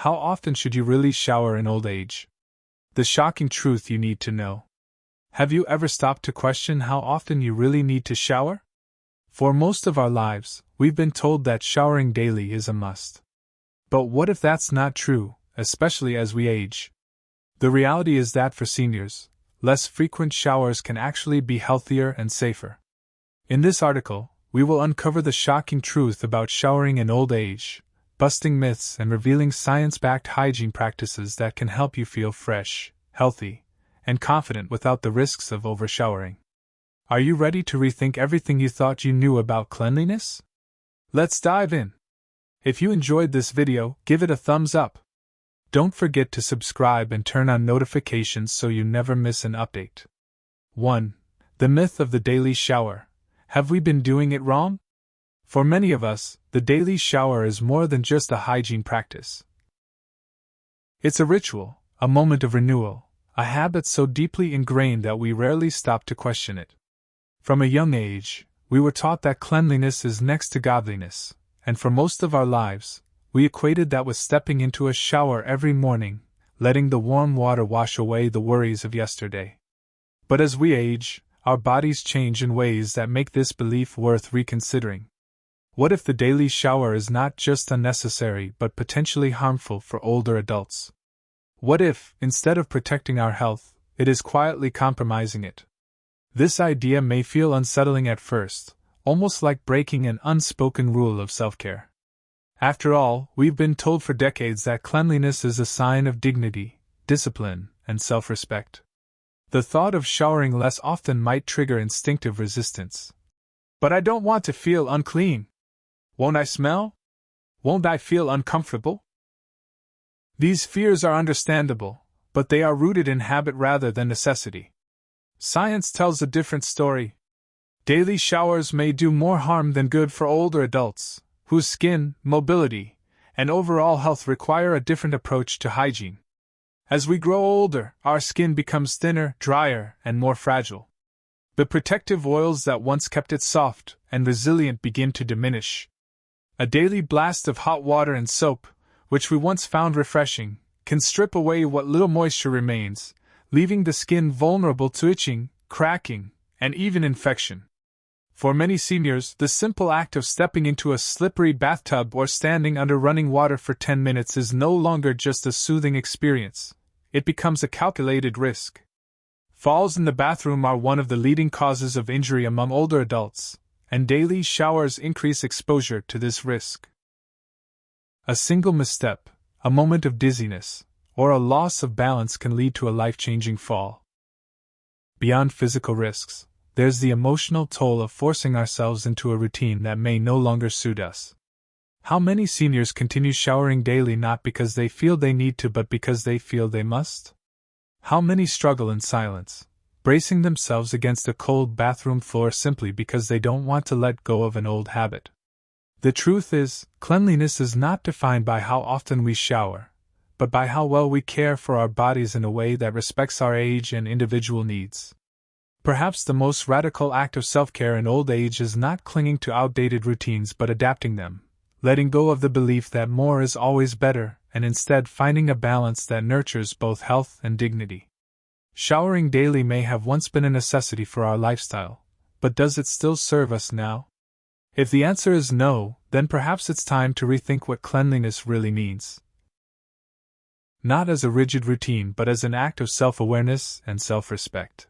How often should you really shower in old age? The shocking truth you need to know. Have you ever stopped to question how often you really need to shower? For most of our lives, we've been told that showering daily is a must. But what if that's not true, especially as we age? The reality is that for seniors, less frequent showers can actually be healthier and safer. In this article, we will uncover the shocking truth about showering in old age, busting myths and revealing science-backed hygiene practices that can help you feel fresh, healthy, and confident without the risks of overshowering. Are you ready to rethink everything you thought you knew about cleanliness? Let's dive in. If you enjoyed this video, give it a thumbs up. Don't forget to subscribe and turn on notifications so you never miss an update. 1. The myth of the daily shower. Have we been doing it wrong? For many of us, the daily shower is more than just a hygiene practice. It's a ritual, a moment of renewal, a habit so deeply ingrained that we rarely stop to question it. From a young age, we were taught that cleanliness is next to godliness, and for most of our lives, we equated that with stepping into a shower every morning, letting the warm water wash away the worries of yesterday. But as we age, our bodies change in ways that make this belief worth reconsidering. What if the daily shower is not just unnecessary but potentially harmful for older adults? What if, instead of protecting our health, it is quietly compromising it? This idea may feel unsettling at first, almost like breaking an unspoken rule of self-care. After all, we've been told for decades that cleanliness is a sign of dignity, discipline, and self-respect. The thought of showering less often might trigger instinctive resistance. But I don't want to feel unclean. Won't I smell? Won't I feel uncomfortable? These fears are understandable, but they are rooted in habit rather than necessity. Science tells a different story. Daily showers may do more harm than good for older adults, whose skin, mobility, and overall health require a different approach to hygiene. As we grow older, our skin becomes thinner, drier, and more fragile. The protective oils that once kept it soft and resilient begin to diminish. A daily blast of hot water and soap, which we once found refreshing, can strip away what little moisture remains, leaving the skin vulnerable to itching, cracking, and even infection. For many seniors, the simple act of stepping into a slippery bathtub or standing under running water for 10 minutes is no longer just a soothing experience. It becomes a calculated risk. Falls in the bathroom are one of the leading causes of injury among older adults, and daily showers increase exposure to this risk. A single misstep, a moment of dizziness, or a loss of balance can lead to a life-changing fall. Beyond physical risks, there's the emotional toll of forcing ourselves into a routine that may no longer suit us. How many seniors continue showering daily not because they feel they need to but because they feel they must? How many struggle in silence, bracing themselves against a cold bathroom floor simply because they don't want to let go of an old habit? The truth is, cleanliness is not defined by how often we shower, but by how well we care for our bodies in a way that respects our age and individual needs. Perhaps the most radical act of self-care in old age is not clinging to outdated routines but adapting them, letting go of the belief that more is always better, and instead finding a balance that nurtures both health and dignity. Showering daily may have once been a necessity for our lifestyle, but does it still serve us now? If the answer is no, then perhaps it's time to rethink what cleanliness really means. Not as a rigid routine but as an act of self-awareness and self-respect.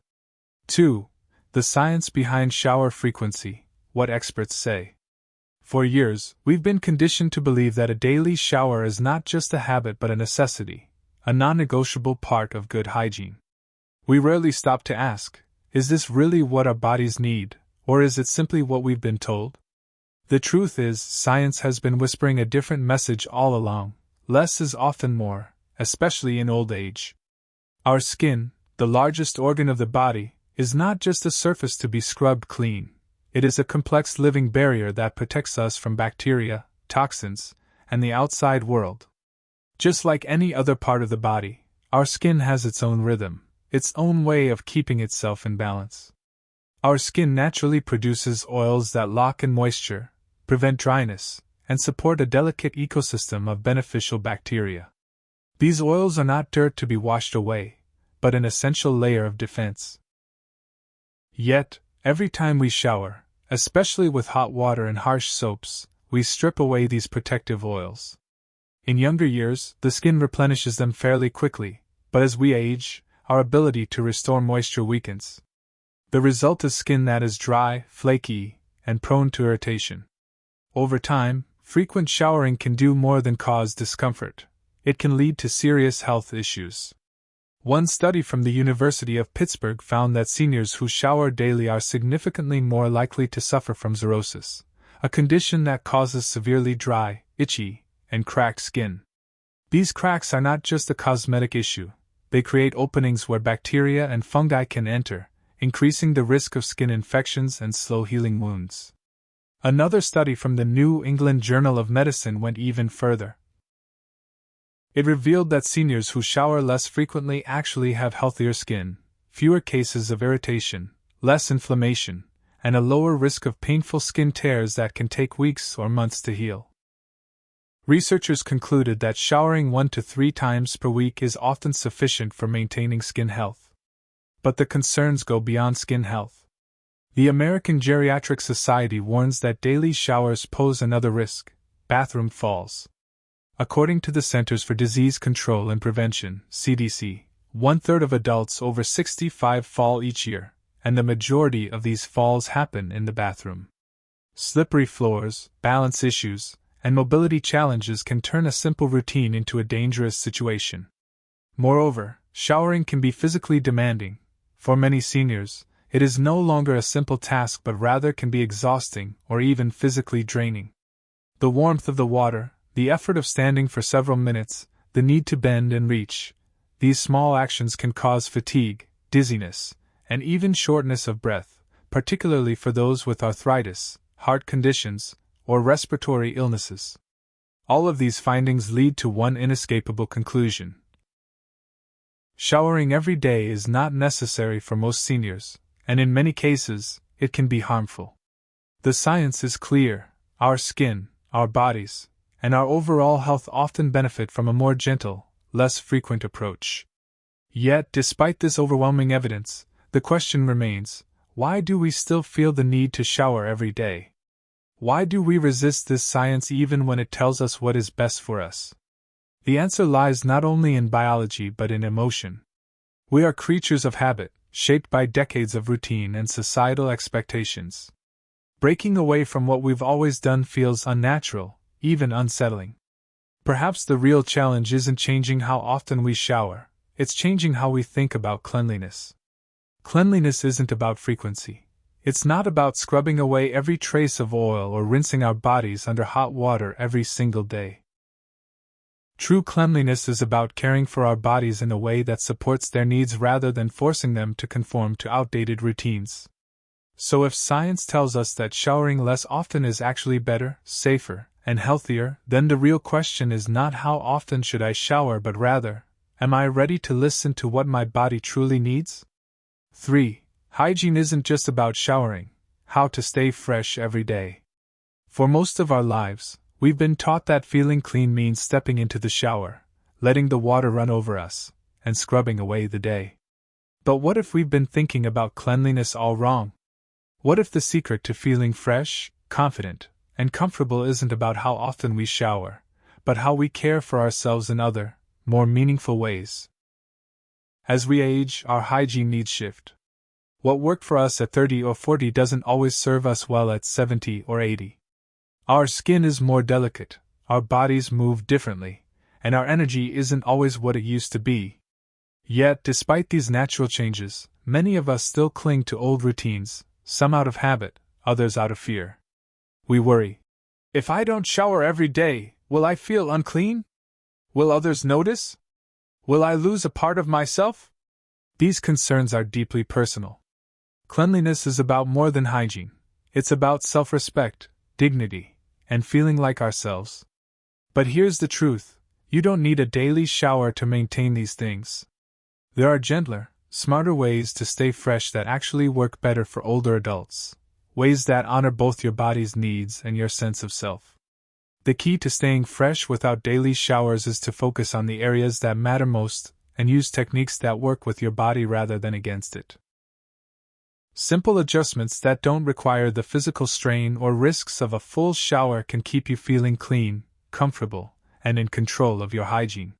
2. The science behind shower frequency, what experts say. For years, we've been conditioned to believe that a daily shower is not just a habit but a necessity, a non-negotiable part of good hygiene. We rarely stop to ask, is this really what our bodies need, or is it simply what we've been told? The truth is, science has been whispering a different message all along. Less is often more, especially in old age. Our skin, the largest organ of the body, is not just a surface to be scrubbed clean. It is a complex living barrier that protects us from bacteria, toxins, and the outside world. Just like any other part of the body, our skin has its own rhythm, its own way of keeping itself in balance. Our skin naturally produces oils that lock in moisture, prevent dryness, and support a delicate ecosystem of beneficial bacteria. These oils are not dirt to be washed away, but an essential layer of defense. Yet, every time we shower, especially with hot water and harsh soaps, we strip away these protective oils. In younger years, the skin replenishes them fairly quickly, but as we age, our ability to restore moisture weakens. The result is skin that is dry, flaky, and prone to irritation. Over time, frequent showering can do more than cause discomfort. It can lead to serious health issues. One study from the University of Pittsburgh found that seniors who shower daily are significantly more likely to suffer from xerosis, a condition that causes severely dry, itchy, and cracked skin. These cracks are not just a cosmetic issue, they create openings where bacteria and fungi can enter, increasing the risk of skin infections and slow-healing wounds. Another study from the New England Journal of Medicine went even further. It revealed that seniors who shower less frequently actually have healthier skin, fewer cases of irritation, less inflammation, and a lower risk of painful skin tears that can take weeks or months to heal. Researchers concluded that showering 1 to 3 times per week is often sufficient for maintaining skin health. But the concerns go beyond skin health. The American Geriatric Society warns that daily showers pose another risk: bathroom falls. According to the Centers for Disease Control and Prevention, CDC, 1/3 of adults over 65 fall each year, and the majority of these falls happen in the bathroom. Slippery floors, balance issues, and mobility challenges can turn a simple routine into a dangerous situation. Moreover, showering can be physically demanding. For many seniors, it is no longer a simple task but rather can be exhausting or even physically draining. The warmth of the water, the effort of standing for several minutes, the need to bend and reach, these small actions can cause fatigue, dizziness, and even shortness of breath, particularly for those with arthritis, heart conditions, or respiratory illnesses. All of these findings lead to one inescapable conclusion: showering every day is not necessary for most seniors, and in many cases, it can be harmful. The science is clear: our skin, our bodies, and our overall health often benefit from a more gentle, less frequent approach. Yet, despite this overwhelming evidence, the question remains: why do we still feel the need to shower every day? Why do we resist this science even when it tells us what is best for us? The answer lies not only in biology but in emotion. We are creatures of habit, shaped by decades of routine and societal expectations. Breaking away from what we've always done feels unnatural, even unsettling. Perhaps the real challenge isn't changing how often we shower, it's changing how we think about cleanliness. Cleanliness isn't about frequency. It's not about scrubbing away every trace of oil or rinsing our bodies under hot water every single day. True cleanliness is about caring for our bodies in a way that supports their needs rather than forcing them to conform to outdated routines. So if science tells us that showering less often is actually better, safer, and healthier, then the real question is not how often should I shower but rather, am I ready to listen to what my body truly needs? 3. Hygiene isn't just about showering, how to stay fresh every day. For most of our lives, we've been taught that feeling clean means stepping into the shower, letting the water run over us, and scrubbing away the day. But what if we've been thinking about cleanliness all wrong? What if the secret to feeling fresh, confident, and comfortable isn't about how often we shower, but how we care for ourselves in other, more meaningful ways? As we age, our hygiene needs shift. What worked for us at 30 or 40 doesn't always serve us well at 70 or 80. Our skin is more delicate, our bodies move differently, and our energy isn't always what it used to be. Yet, despite these natural changes, many of us still cling to old routines, some out of habit, others out of fear. We worry. If I don't shower every day, will I feel unclean? Will others notice? Will I lose a part of myself? These concerns are deeply personal. Cleanliness is about more than hygiene. It's about self-respect, dignity, and feeling like ourselves. But here's the truth: you don't need a daily shower to maintain these things. There are gentler, smarter ways to stay fresh that actually work better for older adults, ways that honor both your body's needs and your sense of self. The key to staying fresh without daily showers is to focus on the areas that matter most and use techniques that work with your body rather than against it. Simple adjustments that don't require the physical strain or risks of a full shower can keep you feeling clean, comfortable, and in control of your hygiene.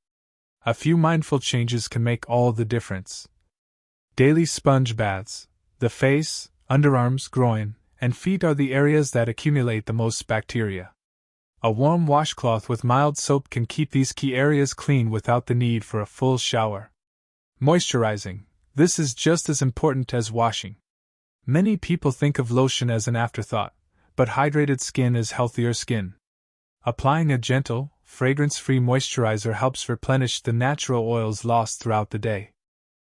A few mindful changes can make all the difference. Daily sponge baths. The face, underarms, groin, and feet are the areas that accumulate the most bacteria. A warm washcloth with mild soap can keep these key areas clean without the need for a full shower. Moisturizing. This is just as important as washing. Many people think of lotion as an afterthought, but hydrated skin is healthier skin. Applying a gentle, fragrance-free moisturizer helps replenish the natural oils lost throughout the day.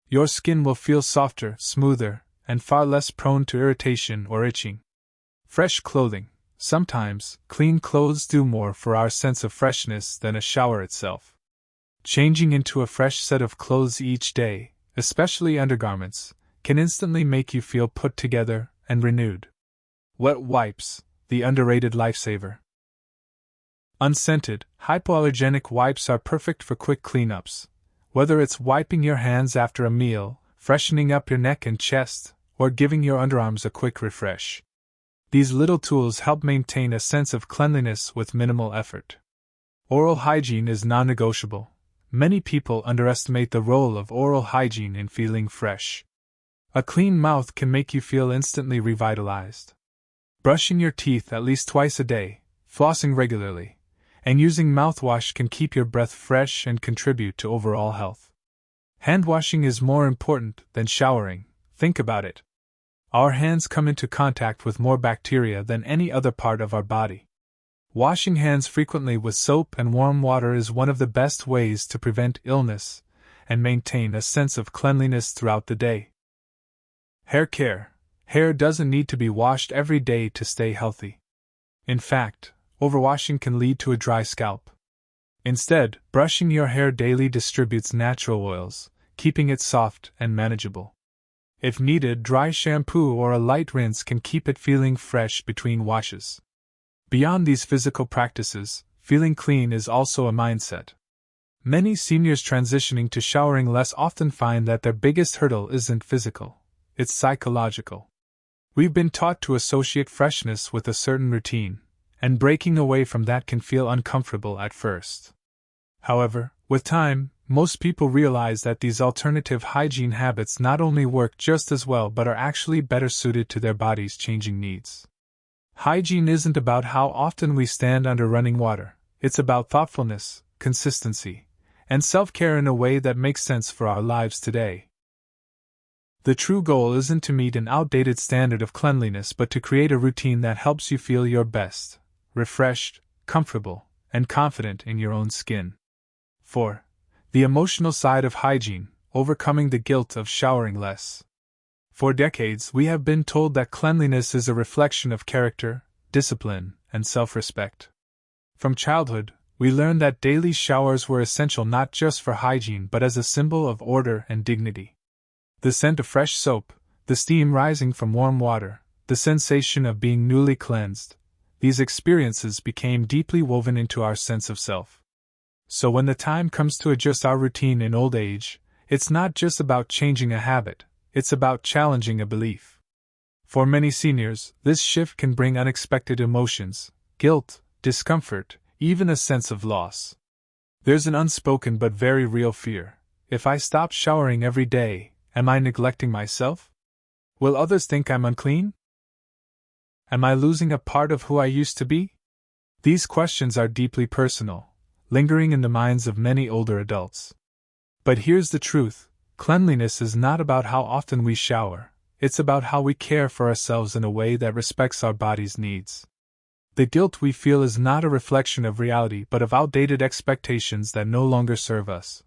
Your skin will feel softer, smoother, and far less prone to irritation or itching. Fresh clothing. Sometimes, clean clothes do more for our sense of freshness than a shower itself. Changing into a fresh set of clothes each day, especially undergarments, can instantly make you feel put together and renewed. Wet wipes, the underrated lifesaver. Unscented, hypoallergenic wipes are perfect for quick cleanups. Whether it's wiping your hands after a meal, freshening up your neck and chest, or giving your underarms a quick refresh. These little tools help maintain a sense of cleanliness with minimal effort. Oral hygiene is non-negotiable. Many people underestimate the role of oral hygiene in feeling fresh. A clean mouth can make you feel instantly revitalized. Brushing your teeth at least twice a day, flossing regularly, and using mouthwash can keep your breath fresh and contribute to overall health. Hand washing is more important than showering. Think about it. Our hands come into contact with more bacteria than any other part of our body. Washing hands frequently with soap and warm water is one of the best ways to prevent illness and maintain a sense of cleanliness throughout the day. Hair care. Hair doesn't need to be washed every day to stay healthy. In fact, overwashing can lead to a dry scalp. Instead, brushing your hair daily distributes natural oils, keeping it soft and manageable. If needed, dry shampoo or a light rinse can keep it feeling fresh between washes. Beyond these physical practices, feeling clean is also a mindset. Many seniors transitioning to showering less often find that their biggest hurdle isn't physical. It's psychological. We've been taught to associate freshness with a certain routine, and breaking away from that can feel uncomfortable at first. However, with time, most people realize that these alternative hygiene habits not only work just as well but are actually better suited to their body's changing needs. Hygiene isn't about how often we stand under running water, it's about thoughtfulness, consistency, and self-care in a way that makes sense for our lives today. The true goal isn't to meet an outdated standard of cleanliness but to create a routine that helps you feel your best, refreshed, comfortable, and confident in your own skin. 4. The emotional side of hygiene, overcoming the guilt of showering less. For decades, we have been told that cleanliness is a reflection of character, discipline, and self-respect. From childhood, we learned that daily showers were essential not just for hygiene but as a symbol of order and dignity. The scent of fresh soap, the steam rising from warm water, the sensation of being newly cleansed, these experiences became deeply woven into our sense of self. So when the time comes to adjust our routine in old age, it's not just about changing a habit, it's about challenging a belief. For many seniors, this shift can bring unexpected emotions, guilt, discomfort, even a sense of loss. There's an unspoken but very real fear. If I stop showering every day, am I neglecting myself? Will others think I'm unclean? Am I losing a part of who I used to be? These questions are deeply personal, lingering in the minds of many older adults. But here's the truth, cleanliness is not about how often we shower, it's about how we care for ourselves in a way that respects our body's needs. The guilt we feel is not a reflection of reality but of outdated expectations that no longer serve us.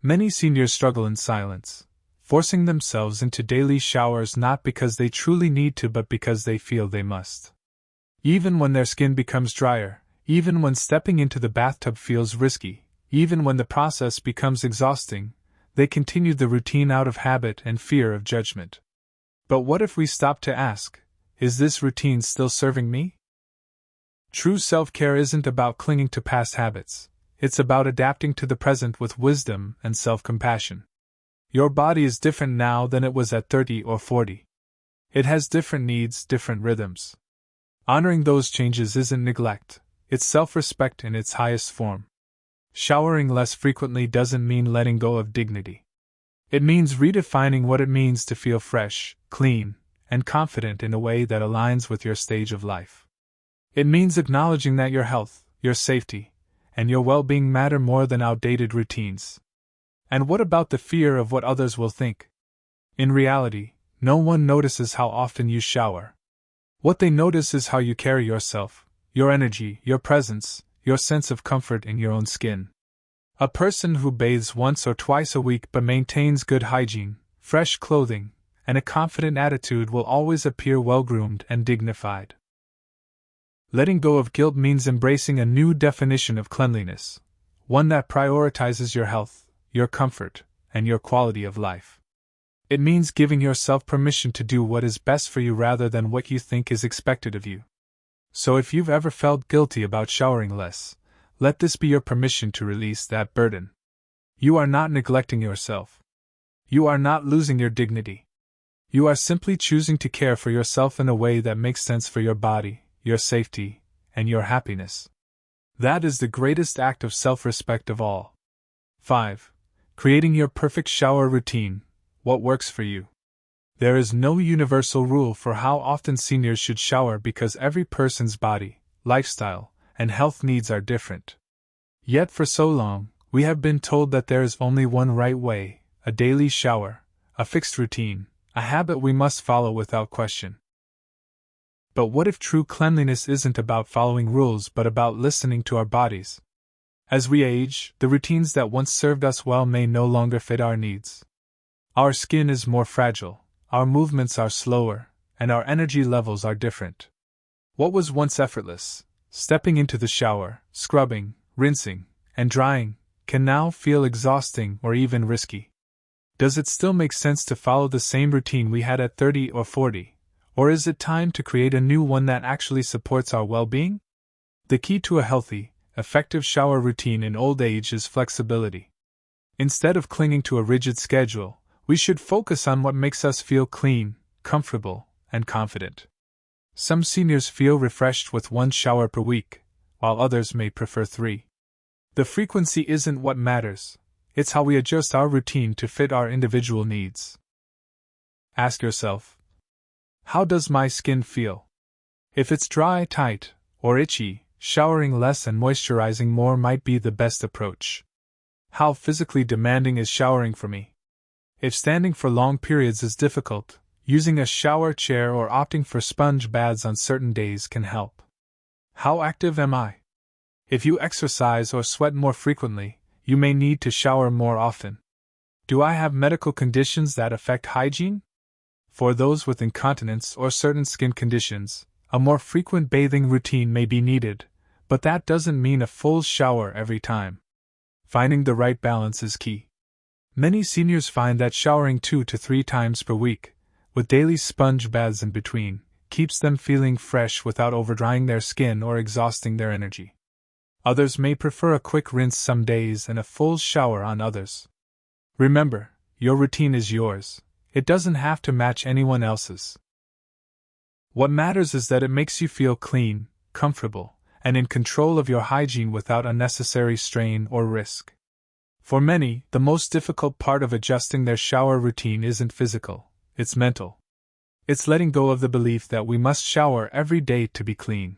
Many seniors struggle in silence, forcing themselves into daily showers not because they truly need to but because they feel they must. Even when their skin becomes drier, even when stepping into the bathtub feels risky, even when the process becomes exhausting, they continue the routine out of habit and fear of judgment. But what if we stop to ask, is this routine still serving me? True self-care isn't about clinging to past habits, it's about adapting to the present with wisdom and self-compassion. Your body is different now than it was at 30 or 40. It has different needs, different rhythms. Honoring those changes isn't neglect, it's self-respect in its highest form. Showering less frequently doesn't mean letting go of dignity. It means redefining what it means to feel fresh, clean, and confident in a way that aligns with your stage of life. It means acknowledging that your health, your safety, and your well-being matter more than outdated routines. And what about the fear of what others will think? In reality, no one notices how often you shower. What they notice is how you carry yourself, your energy, your presence, your sense of comfort in your own skin. A person who bathes once or twice a week but maintains good hygiene, fresh clothing, and a confident attitude will always appear well-groomed and dignified. Letting go of guilt means embracing a new definition of cleanliness, one that prioritizes your health, your comfort, and your quality of life. It means giving yourself permission to do what is best for you rather than what you think is expected of you. So if you've ever felt guilty about showering less, let this be your permission to release that burden. You are not neglecting yourself. You are not losing your dignity. You are simply choosing to care for yourself in a way that makes sense for your body, your safety, and your happiness. That is the greatest act of self-respect of all. 5. Creating your perfect shower routine. What works for you? There is no universal rule for how often seniors should shower because every person's body, lifestyle, and health needs are different. Yet for so long, we have been told that there is only one right way, a daily shower, a fixed routine, a habit we must follow without question. But what if true cleanliness isn't about following rules but about listening to our bodies? As we age, the routines that once served us well may no longer fit our needs. Our skin is more fragile, our movements are slower, and our energy levels are different. What was once effortless, stepping into the shower, scrubbing, rinsing, and drying, can now feel exhausting or even risky. Does it still make sense to follow the same routine we had at 30 or 40? Or is it time to create a new one that actually supports our well-being? The key to a healthy, effective shower routine in old age is flexibility. Instead of clinging to a rigid schedule, we should focus on what makes us feel clean, comfortable, and confident. Some seniors feel refreshed with one shower per week, while others may prefer 3. The frequency isn't what matters, it's how we adjust our routine to fit our individual needs. Ask yourself, how does my skin feel? If it's dry, tight, or itchy, showering less and moisturizing more might be the best approach. How physically demanding is showering for me? If standing for long periods is difficult, using a shower chair or opting for sponge baths on certain days can help. How active am I? If you exercise or sweat more frequently, you may need to shower more often. Do I have medical conditions that affect hygiene? For those with incontinence or certain skin conditions, a more frequent bathing routine may be needed, but that doesn't mean a full shower every time. Finding the right balance is key. Many seniors find that showering 2 to 3 times per week, with daily sponge baths in between, keeps them feeling fresh without overdrying their skin or exhausting their energy. Others may prefer a quick rinse some days and a full shower on others. Remember, your routine is yours. It doesn't have to match anyone else's. What matters is that it makes you feel clean, comfortable, and in control of your hygiene without unnecessary strain or risk. For many, the most difficult part of adjusting their shower routine isn't physical, it's mental. It's letting go of the belief that we must shower every day to be clean.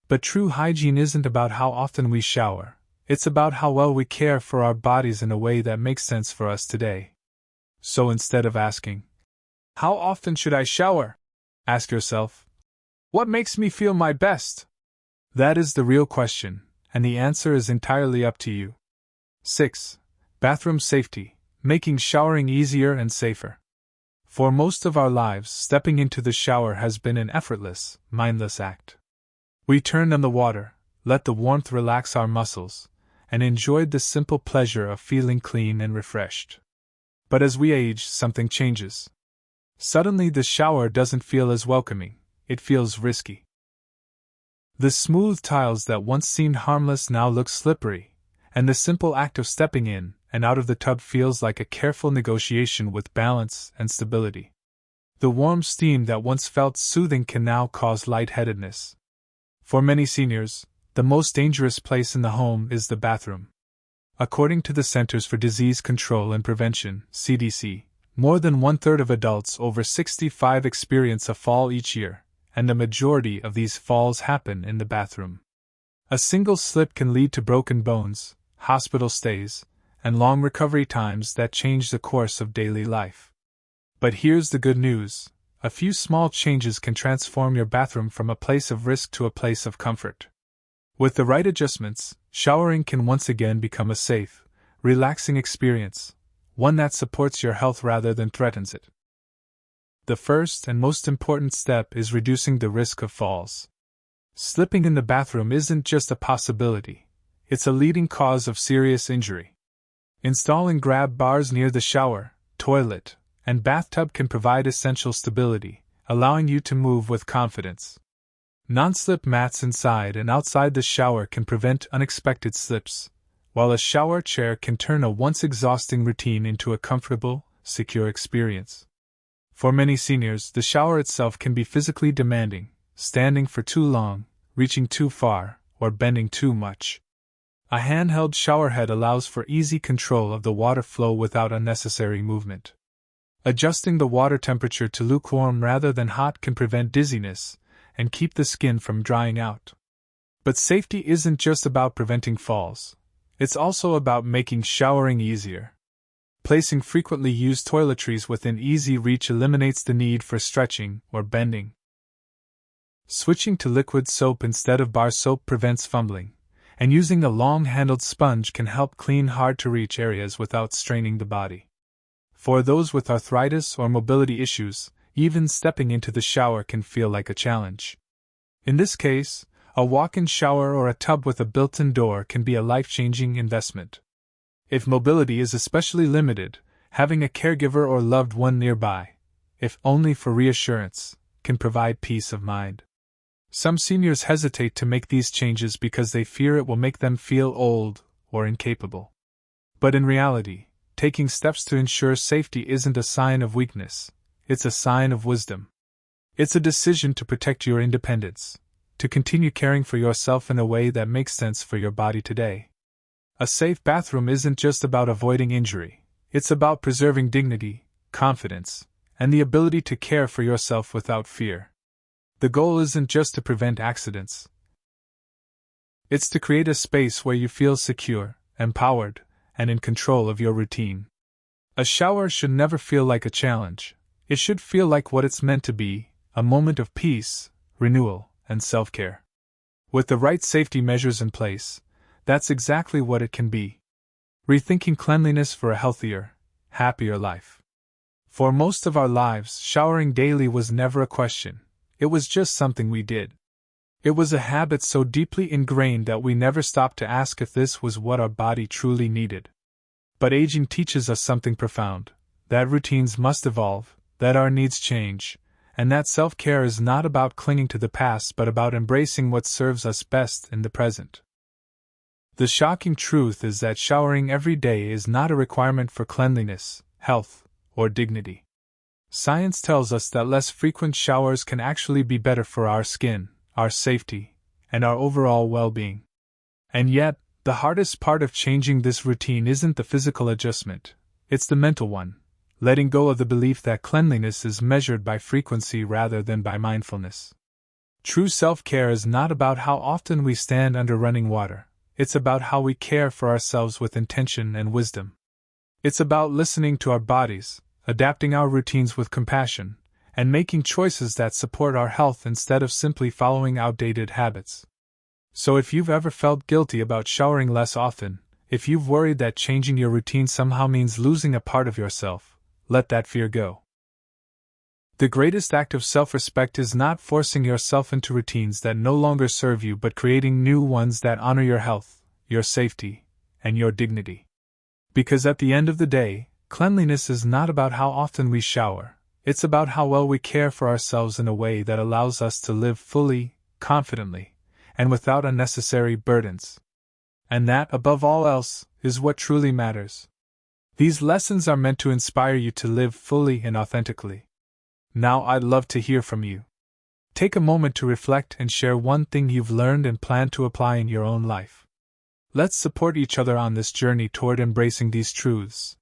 But true hygiene isn't about how often we shower, it's about how well we care for our bodies in a way that makes sense for us today. So instead of asking, how often should I shower? Ask yourself, what makes me feel my best? That is the real question, and the answer is entirely up to you. 6. Bathroom safety, making showering easier and safer. For most of our lives, stepping into the shower has been an effortless, mindless act. We turned on the water, let the warmth relax our muscles, and enjoyed the simple pleasure of feeling clean and refreshed. But as we age, something changes. Suddenly the shower doesn't feel as welcoming, it feels risky. The smooth tiles that once seemed harmless now look slippery, and the simple act of stepping in and out of the tub feels like a careful negotiation with balance and stability. The warm steam that once felt soothing can now cause lightheadedness. For many seniors, the most dangerous place in the home is the bathroom. According to the Centers for Disease Control and Prevention, CDC, more than 1/3 of adults over 65 experience a fall each year, and the majority of these falls happen in the bathroom. A single slip can lead to broken bones, hospital stays, and long recovery times that change the course of daily life. But here's the good news: a few small changes can transform your bathroom from a place of risk to a place of comfort. With the right adjustments, showering can once again become a safe, relaxing experience, one that supports your health rather than threatens it. The first and most important step is reducing the risk of falls. Slipping in the bathroom isn't just a possibility, it's a leading cause of serious injury. Installing grab bars near the shower, toilet, and bathtub can provide essential stability, allowing you to move with confidence. Non-slip mats inside and outside the shower can prevent unexpected slips, while a shower chair can turn a once exhausting routine into a comfortable, secure experience. For many seniors, the shower itself can be physically demanding, standing for too long, reaching too far, or bending too much. A handheld shower head allows for easy control of the water flow without unnecessary movement. Adjusting the water temperature to lukewarm rather than hot can prevent dizziness and keep the skin from drying out. But safety isn't just about preventing falls, it's also about making showering easier. Placing frequently used toiletries within easy reach eliminates the need for stretching or bending. Switching to liquid soap instead of bar soap prevents fumbling, and using a long-handled sponge can help clean hard-to-reach areas without straining the body. For those with arthritis or mobility issues, even stepping into the shower can feel like a challenge. In this case, a walk-in shower or a tub with a built-in door can be a life-changing investment. If mobility is especially limited, having a caregiver or loved one nearby, if only for reassurance, can provide peace of mind. Some seniors hesitate to make these changes because they fear it will make them feel old or incapable. But in reality, taking steps to ensure safety isn't a sign of weakness, it's a sign of wisdom. It's a decision to protect your independence, to continue caring for yourself in a way that makes sense for your body today. A safe bathroom isn't just about avoiding injury, it's about preserving dignity, confidence, and the ability to care for yourself without fear. The goal isn't just to prevent accidents. It's to create a space where you feel secure, empowered, and in control of your routine. A shower should never feel like a challenge. It should feel like what it's meant to be, a moment of peace, renewal, and self-care. With the right safety measures in place, that's exactly what it can be. Rethinking cleanliness for a healthier, happier life. For most of our lives, showering daily was never a question. It was just something we did. It was a habit so deeply ingrained that we never stopped to ask if this was what our body truly needed. But aging teaches us something profound, that routines must evolve, that our needs change, and that self-care is not about clinging to the past but about embracing what serves us best in the present. The shocking truth is that showering every day is not a requirement for cleanliness, health, or dignity. Science tells us that less frequent showers can actually be better for our skin, our safety, and our overall well-being. And yet, the hardest part of changing this routine isn't the physical adjustment, it's the mental one, letting go of the belief that cleanliness is measured by frequency rather than by mindfulness. True self-care is not about how often we stand under running water, it's about how we care for ourselves with intention and wisdom. It's about listening to our bodies, adapting our routines with compassion, and making choices that support our health instead of simply following outdated habits. So if you've ever felt guilty about showering less often, if you've worried that changing your routine somehow means losing a part of yourself, let that fear go. The greatest act of self-respect is not forcing yourself into routines that no longer serve you but creating new ones that honor your health, your safety, and your dignity. Because at the end of the day, cleanliness is not about how often we shower, it's about how well we care for ourselves in a way that allows us to live fully, confidently, and without unnecessary burdens. And that, above all else, is what truly matters. These lessons are meant to inspire you to live fully and authentically. Now I'd love to hear from you. Take a moment to reflect and share one thing you've learned and plan to apply in your own life. Let's support each other on this journey toward embracing these truths.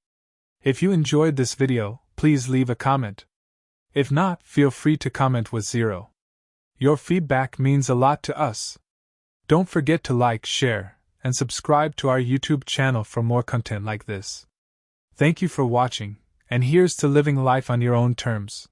If you enjoyed this video, please leave a comment. If not, feel free to comment with 0. Your feedback means a lot to us. Don't forget to like, share, and subscribe to our YouTube channel for more content like this. Thank you for watching, and here's to living life on your own terms.